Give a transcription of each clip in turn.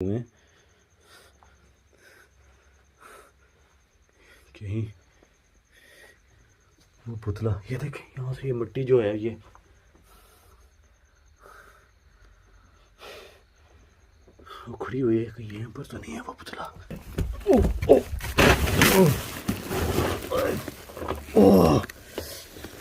हुए कहीं वो पुतला, ये देखें यहाँ से ये मिट्टी जो है ये खड़ी हुई है, कहीं यहाँ पर तो नहीं है वो पुतला। ओ ओ ओ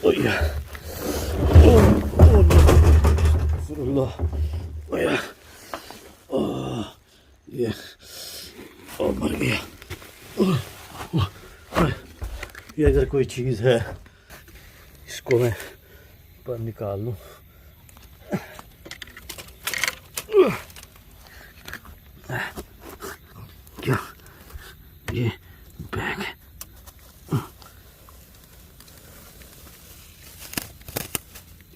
ओ या ओ ओ ओ या ओ ये ओ मर गया। ये अगर कोई चीज़ है इसको मैं पर निकाल लूँ। क्या ये बैग है?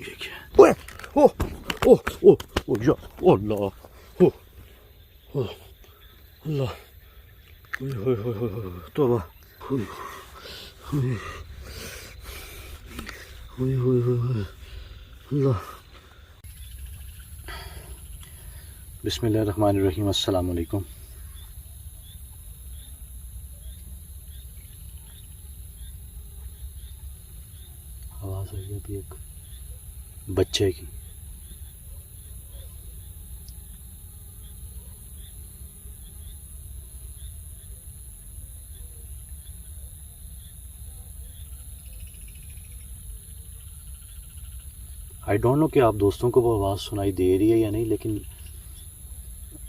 ये क्या है? ओए ओ ओ ओ ओ या अल्लाह ओ ओ अल्लाह ओए ओए ओए ओए तौबा ओए ओए ओए ओए ओए अल्लाह। बिस्मिल्लाहिर्रहमानिर्रहीम, अस्सलाम वालेकुम। आवाज़ आई अभी एक बच्चे की। आई डोंट नो कि आप दोस्तों को वो आवाज़ सुनाई दे रही है या नहीं, लेकिन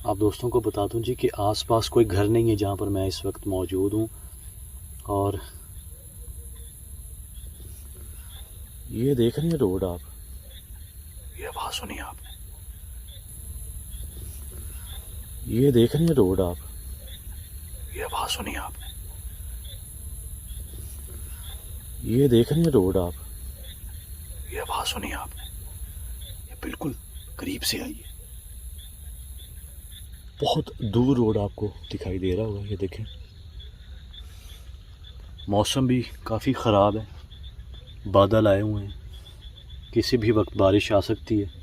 आप दोस्तों को बता दूं जी कि आसपास कोई घर नहीं है जहाँ पर मैं इस वक्त मौजूद हूँ। और ये देख रहे हैं रोड आप, ये आवाज़ सुनिए आप, ये देख रहे हैं रोड आप, ये आवाज़ सुनिए आप, ये देख रहे हैं रोड आप, ये आवाज़ सुनिए आप, ये बिल्कुल करीब से आई है, बहुत दूर रोड आपको दिखाई दे रहा होगा। ये देखें, मौसम भी काफ़ी ख़राब है, बादल आए हुए हैं, किसी भी वक्त बारिश आ सकती है।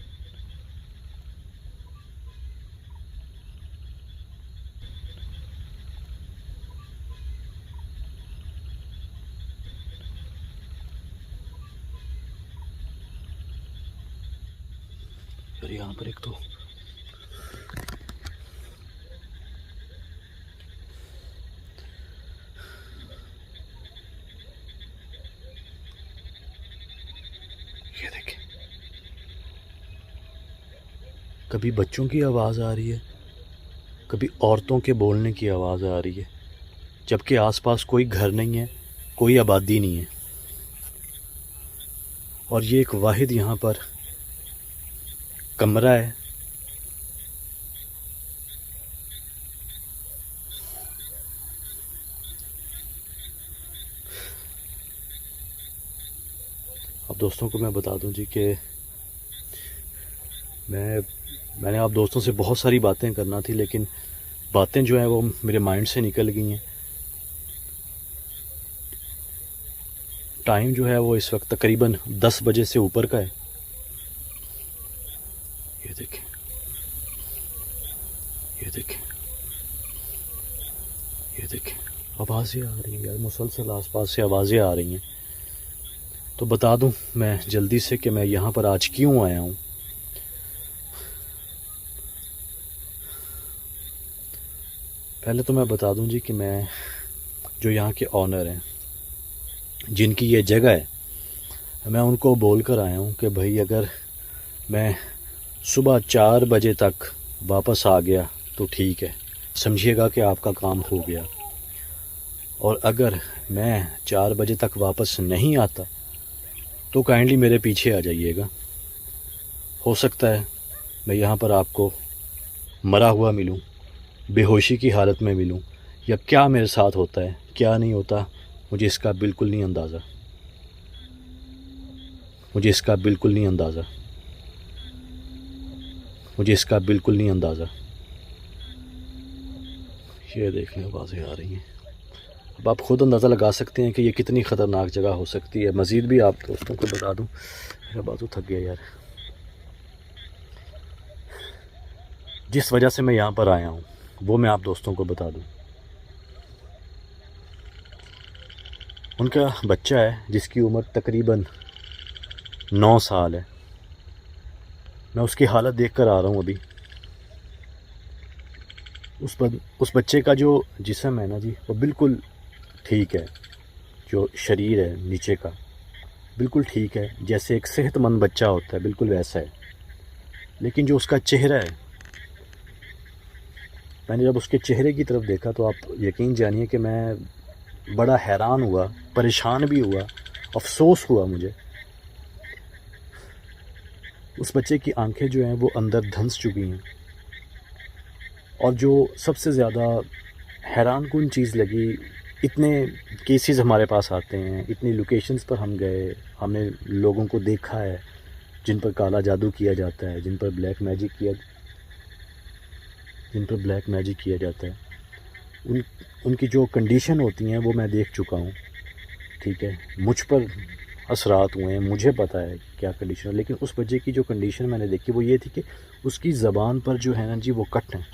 और यहाँ पर एक तो ये देखें, कभी बच्चों की आवाज़ आ रही है, कभी औरतों के बोलने की आवाज़ आ रही है, जबकि आसपास कोई घर नहीं है, कोई आबादी नहीं है। और ये एक वाहिद यहाँ पर कमरा है। अब दोस्तों को मैं बता दूं जी कि मैंने आप दोस्तों से बहुत सारी बातें करना थी, लेकिन बातें जो हैं वो मेरे माइंड से निकल गई हैं। टाइम जो है वो इस वक्त तकरीबन 10 बजे से ऊपर का है। ये देखें, ये देखें, ये देखें, आवाज़ें आ रही हैं यार, मुसलसल आसपास से आवाज़ें आ रही हैं। तो बता दूं मैं जल्दी से कि मैं यहाँ पर आज क्यों आया हूँ। पहले तो मैं बता दूं जी कि मैं जो यहाँ के ऑनर हैं, जिनकी ये जगह है, मैं उनको बोल कर आया हूँ कि भाई अगर मैं सुबह 4 बजे तक वापस आ गया तो ठीक है, समझिएगा कि आपका काम हो गया। और अगर मैं 4 बजे तक वापस नहीं आता तो काइंडली मेरे पीछे आ जाइएगा। हो सकता है मैं यहाँ पर आपको मरा हुआ मिलूँ, बेहोशी की हालत में मिलूँ, या क्या मेरे साथ होता है क्या नहीं होता, मुझे इसका बिल्कुल नहीं अंदाज़ा, मुझे इसका बिल्कुल नहीं अंदाज़ा, मुझे इसका बिल्कुल नहीं अंदाज़ा। ये देखने आवाज़ें आ रही हैं, अब आप ख़ुद अंदाज़ा लगा सकते हैं कि ये कितनी ख़तरनाक जगह हो सकती है। मज़ीद भी आप दोस्तों को बता दूं, मेरा बाजू थक गया यार, जिस वजह से मैं यहाँ पर आया हूँ वो मैं आप दोस्तों को बता दूं। उनका बच्चा है जिसकी उम्र तकरीबन 9 साल है। मैं उसकी हालत देख कर आ रहा हूँ अभी। उस बच्चे का जो जिस्म है ना जी, वो बिल्कुल ठीक है। जो शरीर है नीचे का बिल्कुल ठीक है, जैसे एक सेहतमंद बच्चा होता है बिल्कुल वैसा है। लेकिन जो उसका चेहरा है, मैंने जब उसके चेहरे की तरफ देखा तो आप यकीन जानिए कि मैं बड़ा हैरान हुआ, परेशान भी हुआ, अफसोस हुआ मुझे। उस बच्चे की आंखें जो हैं वो अंदर धंस चुकी हैं। और जो सबसे ज़्यादा हैरानकुन चीज़ लगी, इतने केसेस हमारे पास आते हैं, इतनी लोकेशंस पर हम गए, हमने लोगों को देखा है जिन पर काला जादू किया जाता है, जिन पर ब्लैक मैजिक किया जाता है। उनकी जो कंडीशन होती हैं वो मैं देख चुका हूँ, ठीक है। मुझ पर असरात हुए हैं, मुझे पता है क्या कंडीशन है। लेकिन उस बच्चे की जो कंडीशन मैंने देखी वो ये थी कि उसकी ज़बान पर जो है ना जी वो कट हैं,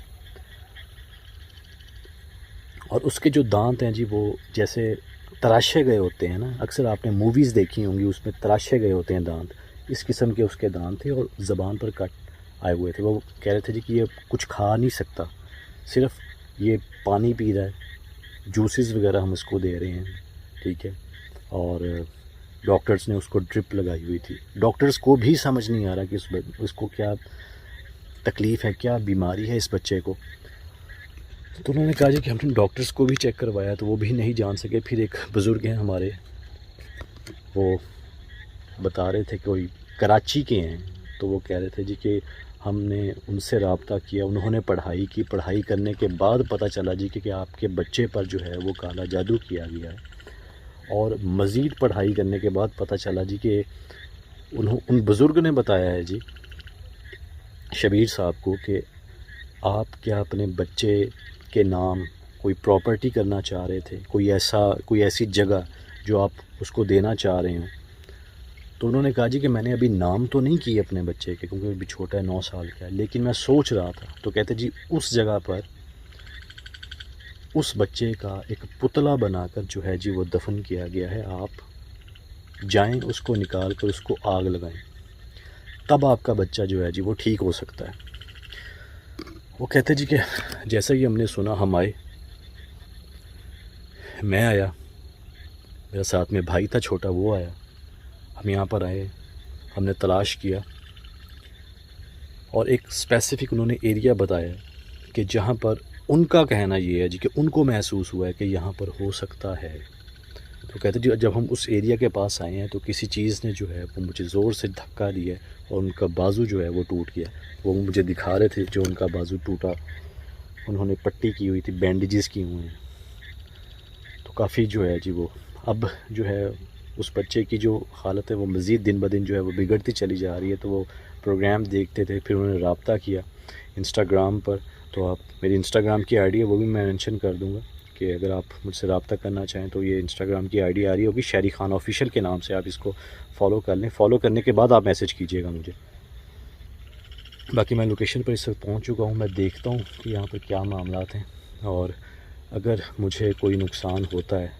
और उसके जो दांत हैं जी वो जैसे तराशे गए होते हैं ना। अक्सर आपने मूवीज़ देखी होंगी, उसमें तराशे गए होते हैं दांत, इस किस्म के उसके दांत थे और ज़बान पर कट आए हुए थे। वो कह रहे थे जी कि ये कुछ खा नहीं सकता, सिर्फ ये पानी पी रहा है, जूसेस वगैरह हम इसको दे रहे हैं, ठीक है। और डॉक्टर्स ने उसको ड्रिप लगाई हुई थी। डॉक्टर्स को भी समझ नहीं आ रहा कि उसको क्या तकलीफ़ है, क्या बीमारी है इस बच्चे को। तो उन्होंने कहा जी कि हमने डॉक्टर्स को भी चेक करवाया तो वो भी नहीं जान सके। फिर एक बुज़ुर्ग हैं हमारे, वो बता रहे थे कोई कराची के हैं, तो वो कह रहे थे जी कि हमने उनसे रब्ता किया, उन्होंने पढ़ाई की, पढ़ाई करने के बाद पता चला जी कि आपके बच्चे पर जो है वो काला जादू किया गया है। और मज़ीद पढ़ाई करने के बाद पता चला जी कि उन बुज़ुर्ग ने बताया है जी शबीर साहब को कि आप क्या अपने बच्चे के नाम कोई प्रॉपर्टी करना चाह रहे थे, कोई ऐसी जगह जो आप उसको देना चाह रहे हो। तो उन्होंने कहा जी कि मैंने अभी नाम तो नहीं किए अपने बच्चे के, क्योंकि अभी छोटा है, 9 साल का है, लेकिन मैं सोच रहा था। तो कहते जी उस जगह पर उस बच्चे का एक पुतला बनाकर जो है जी वो दफन किया गया है। आप जाएं, उसको निकाल कर उसको आग लगाएं, तब आपका बच्चा जो है जी वो ठीक हो सकता है। वो कहते जी कि जैसा ही हमने सुना हम आए, मैं आया, मेरा साथ में भाई था छोटा, वो आया, हम यहाँ पर आए, हमने तलाश किया और एक स्पेसिफ़िक उन्होंने एरिया बताया कि जहाँ पर उनका कहना ये है जी कि उनको महसूस हुआ है कि यहाँ पर हो सकता है। तो कहते जी जब हम उस एरिया के पास आए हैं तो किसी चीज़ ने जो है वो मुझे ज़ोर से धक्का दिया और उनका बाजू जो है वो टूट गया। वो मुझे दिखा रहे थे जो उनका बाजू टूटा, उन्होंने पट्टी की हुई थी, बैंडेजेस की हुए हैं। तो काफ़ी जो है जी वो अब जो है उस बच्चे की जो हालत है वो मज़ीद दिन ब दिन जो है वो बिगड़ती चली जा रही है। तो वो प्रोग्राम देखते थे, फिर उन्होंने रब्ता किया इंस्टाग्राम पर। तो आप मेरी इंस्टाग्राम की आईडी है वो भी मैं मेंशन कर दूँगा कि अगर आप मुझसे रब्ता करना चाहें तो ये इंस्टाग्राम की आईडी आ रही होगी शहरी खान ऑफिशियल के नाम से, आप इसको फॉलो कर लें। फॉलो करने के बाद आप मैसेज कीजिएगा मुझे। बाकी मैं लोकेशन पर इस वक्त पहुँच चुका हूँ, मैं देखता हूँ कि यहाँ पर क्या मामलात हैं, और अगर मुझे कोई नुकसान होता है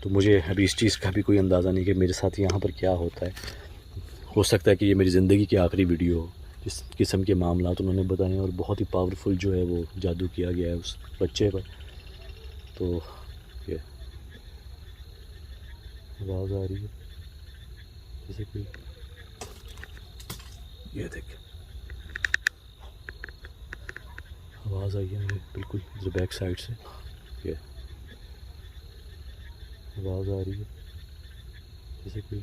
तो मुझे अभी इस चीज़ का भी कोई अंदाज़ा नहीं कि मेरे साथ यहाँ पर क्या होता है। हो सकता है कि ये मेरी ज़िंदगी की आखिरी वीडियो हो। जिस किस्म के मामलात उन्होंने बताए और बहुत ही पावरफुल जो है वो जादू किया गया है उस बच्चे पर। तो ये आवाज़ आ रही है जैसे कोई, ये देख आवाज़ आई है मेरे बिल्कुल इधर बैक साइड से, ये आवाज़ आ रही है जैसे कोई,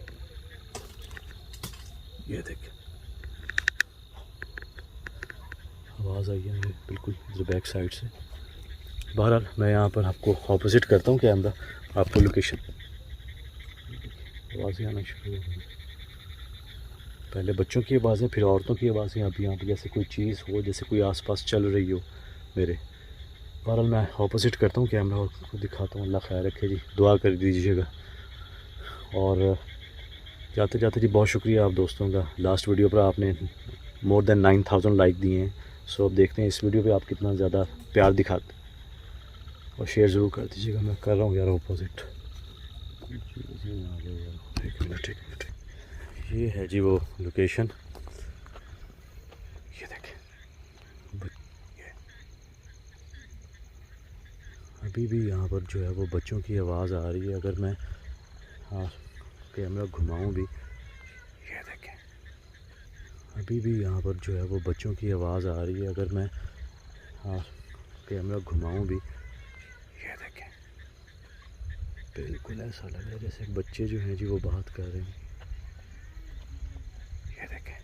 ये देख आवाज़ आई है मेरे बिल्कुल इधर बैक साइड से। बहरहाल मैं यहाँ पर आपको ऑपोजिट करता हूँ कैमरा, आपको लोकेशन, आवाज़ें आना शुरू हो गई। पहले बच्चों की आवाज़ें, फिर औरतों की आवाज़ें। अब यहाँ पर जैसे कोई चीज़ हो, जैसे कोई आसपास चल रही हो मेरे। बहरहाल मैं ऑपोजिट करता हूँ कैमरा और दिखाता हूँ। अल्लाह खैर रखे जी, दुआ कर दीजिएगा। और जाते जाते जी बहुत शुक्रिया आप दोस्तों का। लास्ट वीडियो पर आपने मोर देन 9000 लाइक दिए हैं सो अब देखते हैं इस वीडियो पे आप कितना ज़्यादा प्यार दिखाते और शेयर ज़रूर कर दीजिएगा। मैं कर रहा हूँ यार अपोजिट। एक मिनट, ये है जी वो लोकेशन। ये देखें, अभी भी यहाँ पर जो है वो बच्चों की आवाज़ आ रही है। अगर मैं कैमरा घुमाऊँ भी, ये देखें, अभी भी यहाँ पर जो है वो बच्चों की आवाज़ आ रही है। अगर मैं कैमरा घुमाऊँ भी, ये देखें, बिल्कुल ऐसा लग रहा है जैसे बच्चे जो हैं जी वो बात कर रहे हैं। ये देखें,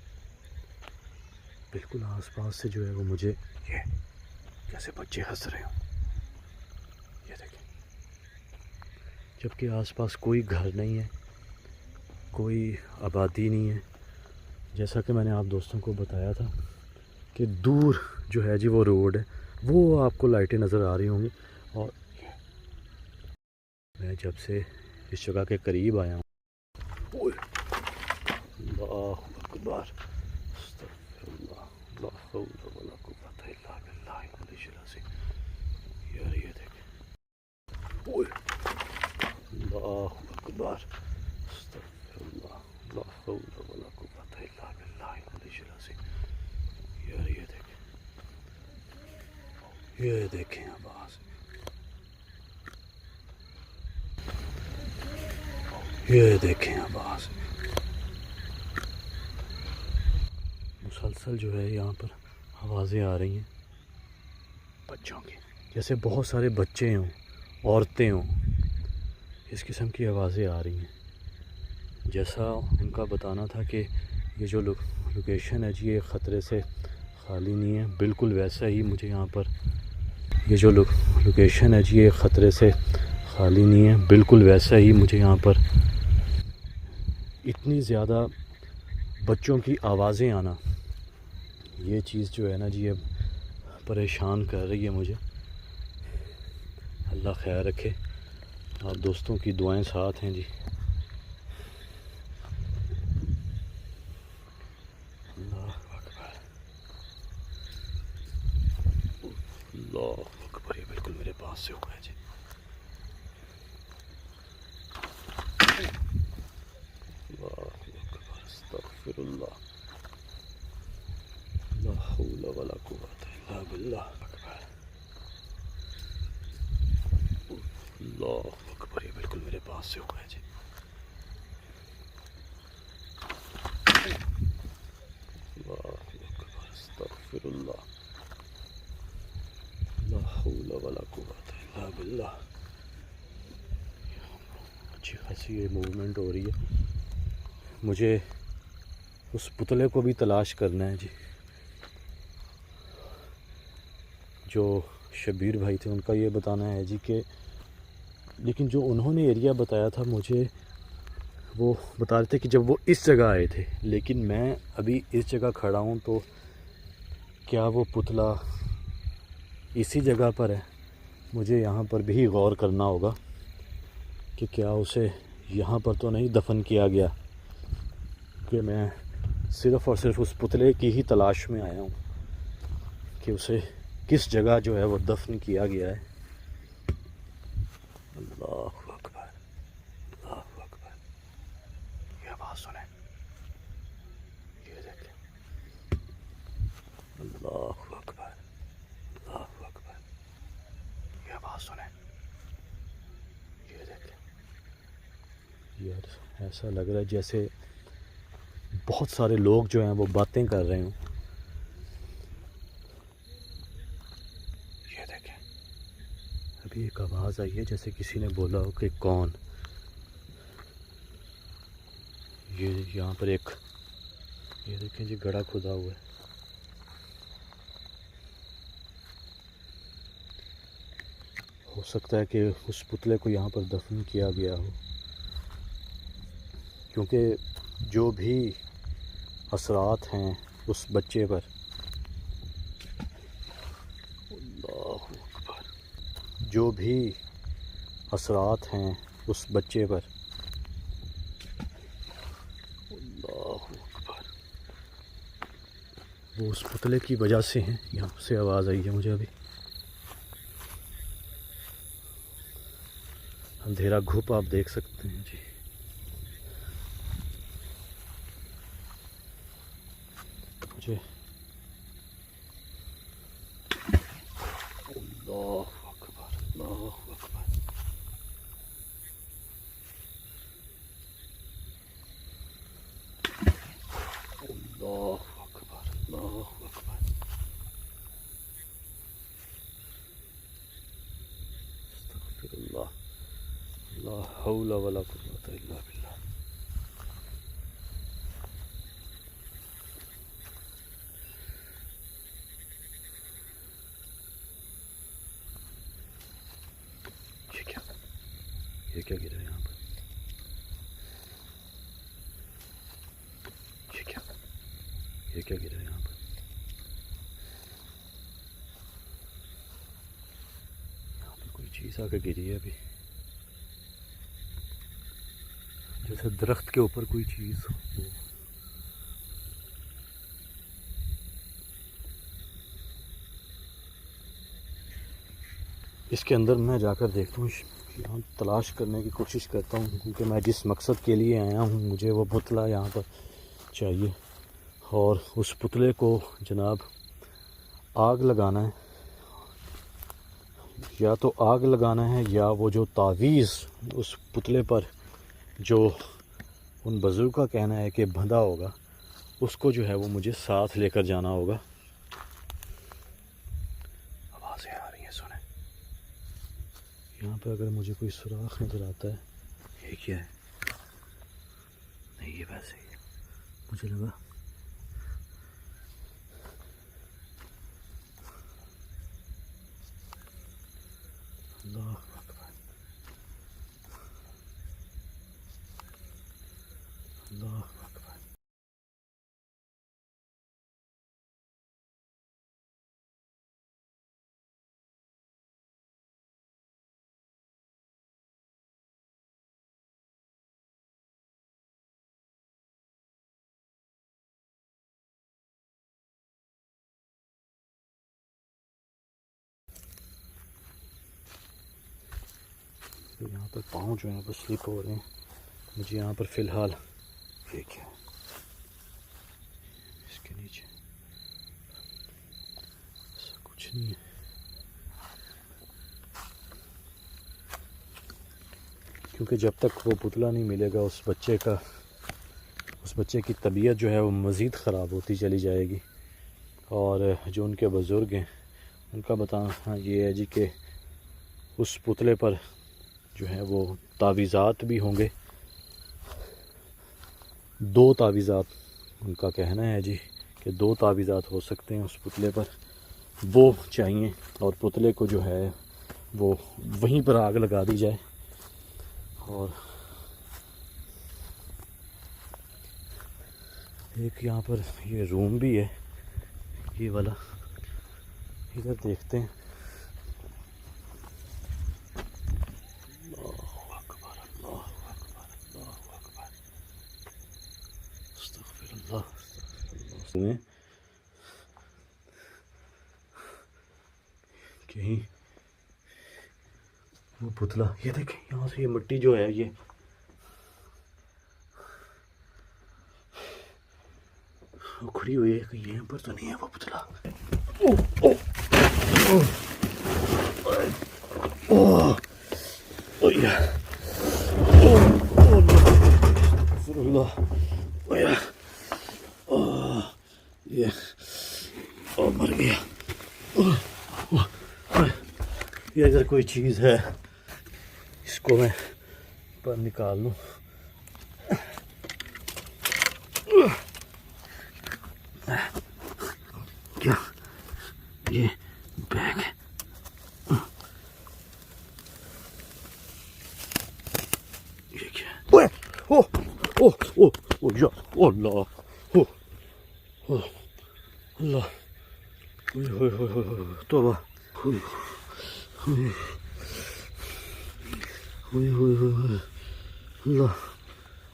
बिल्कुल आसपास से जो है वो मुझे ये जैसे बच्चे हंस रहे हों। ये देखें, जबकि आसपास कोई घर नहीं है, कोई आबादी नहीं है। जैसा कि मैंने आप दोस्तों को बताया था कि दूर जो है जी वो रोड है, वो आपको लाइटें नज़र आ रही होंगी। और मैं जब से इस जगह के करीब आया हूँ, अल्लाहु अकबर, अस्तगफिरुल्लाह, ला हौला वला कुव्वता इल्ला बिल्लाहिल अलिय्यिल अज़ीम। यार ये देखें, अल्लाहु अकबर, अस्तगफिरुल्लाह, ला हौला वला कुव्वता इल्ला बिल्लाहिल अलिय्यिल अज़ीम। यार ये देखें आवाज़, ये देखें आवाज़। मुसलसल जो है यहाँ पर आवाज़ें आ रही हैं बच्चों की, जैसे बहुत सारे बच्चे हों, औरतें हों, इस किस्म की आवाज़ें आ रही हैं। जैसा उनका बताना था कि ये जो लोकेशन है जी ये ख़तरे से ख़ाली नहीं है, बिल्कुल वैसा ही मुझे यहाँ पर ये जो लोकेशन है जी ये ख़तरे से ख़ाली नहीं है, बिल्कुल वैसा ही मुझे यहाँ पर इतनी ज़्यादा बच्चों की आवाज़ें आना, ये चीज़ जो है ना जी ये परेशान कर रही है मुझे। अल्लाह खैर रखे, आप दोस्तों की दुआएं साथ हैं जी। अल्लाह अकबर, अल्लाह अकबर, ये बिल्कुल मेरे पास से हुआ है जी। अल्लाह अकबर, अस्तगफिरुल्लाह, ला हौला वला कुव्वता इल्ला बिल्लाह अकबर, अल्लाह अकबर, ये बिल्कुल मेरे पास से हुआ है जी। अल्लाह अकबर, अस्तगफिरुल्लाह, ला हौला वला कुव्वता इल्ला बिल्लाह। अच्छी खासी ये मूवमेंट हो रही है। मुझे उस पुतले को भी तलाश करना है जी, जो शबीर भाई थे उनका ये बताना है जी कि, लेकिन जो उन्होंने एरिया बताया था मुझे, वो बता रहे थे कि जब वो इस जगह आए थे, लेकिन मैं अभी इस जगह खड़ा हूँ, तो क्या वो पुतला इसी जगह पर है? मुझे यहाँ पर भी गौर करना होगा कि क्या उसे यहाँ पर तो नहीं दफन किया गया, कि मैं सिर्फ़ और सिर्फ उस पुतले की ही तलाश में आया हूँ कि उसे किस जगह जो है वो दफन किया गया है। अल्लाहु अकबर, अल्लाहु अकबर, ये आवाज़ सुने, ये देखें, अल्लाहु अकबर, अल्लाहु अकबर, ये आवाज़ सुने, ये देखें। यार ऐसा लग रहा है जैसे बहुत सारे लोग जो हैं वो बातें कर रहे हों। ये देखें, अभी एक आवाज़ आई है जैसे किसी ने बोला हो कि कौन। ये यहाँ पर एक, ये देखें जी, गड्ढा खुदा हुआ है। हो सकता है कि उस पुतले को यहाँ पर दफन किया गया हो, क्योंकि जो भी असरात हैं उस बच्चे पर, अल्लाहु अकबर, जो भी असरात हैं उस बच्चे पर, अल्लाहु अकबर, वो उस पुतले की वजह से हैं। यहाँ से आवाज़ आई है मुझे अभी। अंधेरा घुप आप देख सकते हैं जी। मुझे अल्लाह अकबर, अल्लाह अकबर। अल्लाह अकबर, अल्लाह अकबर। अस्तगफिरुल्लाह, ला हौला वला कुव्वता इल्ला बिल्लाह। ये क्या गिरा है यहाँ पर? ये क्या गिरा है यहाँ पर? यहाँ पर कोई चीज़ आके गिरी है अभी, जैसे दरख्त के ऊपर कोई चीज़ हो। इसके अंदर मैं जाकर देखता हूँ, यहाँ तलाश करने की कोशिश करता हूँ, क्योंकि मैं जिस मकसद के लिए आया हूँ मुझे वो पुतला यहाँ पर चाहिए। और उस पुतले को जनाब आग लगाना है, या तो आग लगाना है या वो जो तावीज़ उस पुतले पर जो उन बुज़ुर्ग का कहना है कि बंधा होगा, उसको जो है वो मुझे साथ लेकर जाना होगा। आवाज़ें आ रही हैं, सुने। यहाँ पे अगर मुझे कोई सुराख नज़र आता है। ये क्या है? नहीं, ये वैसे ही मुझे लगा। अल्लाह अकबर, अल्लाह अकबर। यहाँ पर पाँव जो है वो स्लिप हो रहे हैं मुझे यहाँ पर फ़िलहाल। ये क्या है इसके नीचे? ऐसा कुछ नहीं है। क्योंकि जब तक वो पुतला नहीं मिलेगा उस बच्चे की तबीयत जो है वो मज़ीद ख़राब होती चली जाएगी। और जो उनके बुज़ुर्ग हैं उनका बताना ये है जी कि उस पुतले पर जो है वो तावीज़ात भी होंगे। 2 तावीज़ात उनका कहना है जी कि 2 तावीज़ात हो सकते हैं उस पुतले पर, वो चाहिए। और पुतले को जो है वो वहीं पर आग लगा दी जाए। और एक यहाँ पर ये रूम भी है, ये वाला, इधर देखते हैं। कहीं वो पुतला, ये देखें यहाँ से ये मिट्टी जो है ये वो खड़ी हुई है, कहीं यहाँ पर तो नहीं है वो पुतला। ओ ओ ओ ओ या ओ ओ ओ या ओ ये ओ मर गया। ये अगर कोई चीज़ है इसको मैं पर निकाल लूँ। क्या ये बैग है? ये क्या? ओए ओ ओ ओ ओ या अल्लाह ओ ओ अल्लाह ओए ओए ओए तौबा ओए ओए ओए ओए अल्लाह